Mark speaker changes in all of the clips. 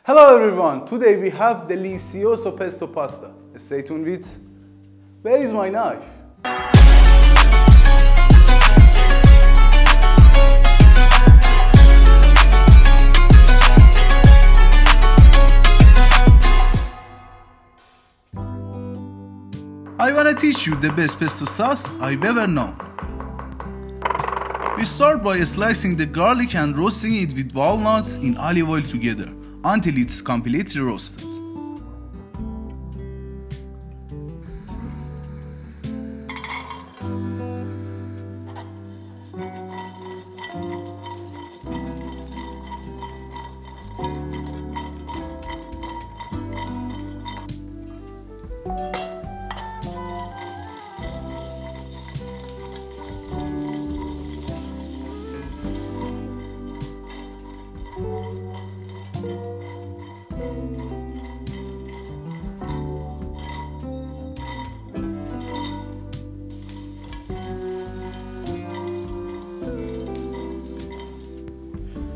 Speaker 1: Hello everyone, today we have delicioso pesto pasta. Stay tuned with... Where is my knife? I wanna teach you the best pesto sauce I've ever known. We start by slicing the garlic and roasting it with walnuts in olive oil together until it's completely roasted.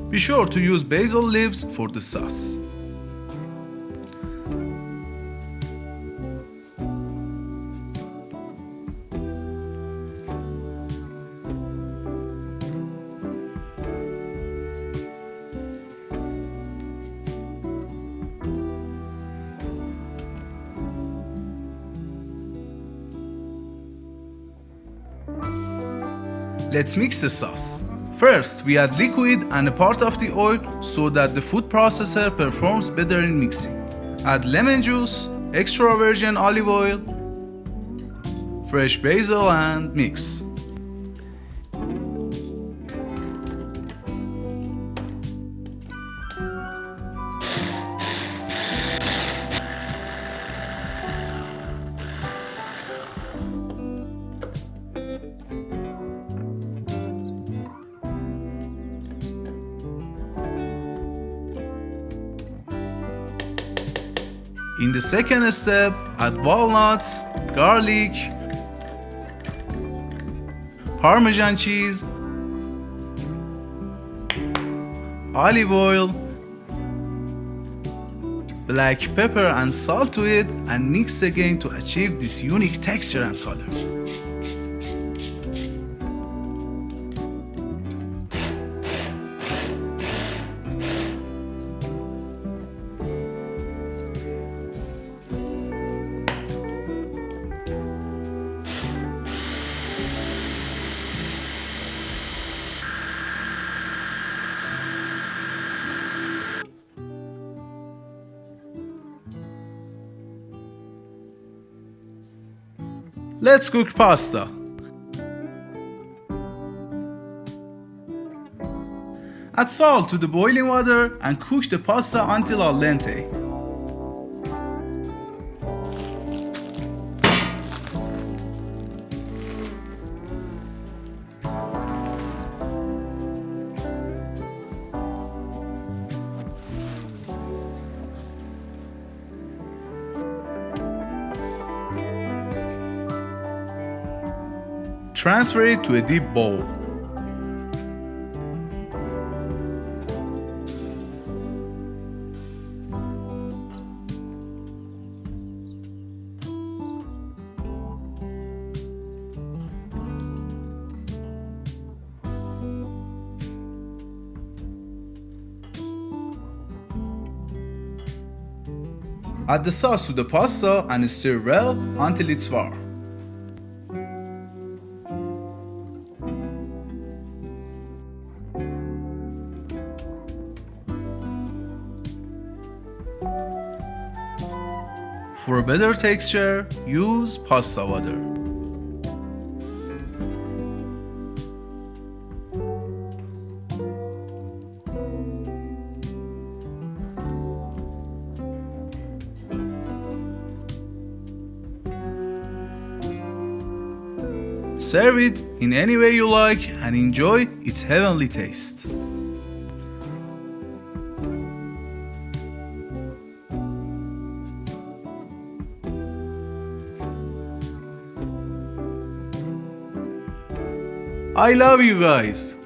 Speaker 1: Be sure to use basil leaves for the sauce. Let's mix the sauce. First, we add liquid and a part of the oil so that the food processor performs better in mixing. Add lemon juice, extra virgin olive oil, fresh basil and mix. In the second step, add walnuts, garlic, Parmesan cheese, olive oil, black pepper and salt to it and mix again to achieve this unique texture and color. Let's cook pasta. Add salt to the boiling water and cook the pasta until al dente. Transfer it to a deep bowl. Add the sauce to the pasta and stir well until it's warm. For a better texture, use pasta water. Serve it in any way you like and enjoy its heavenly taste. I love you guys.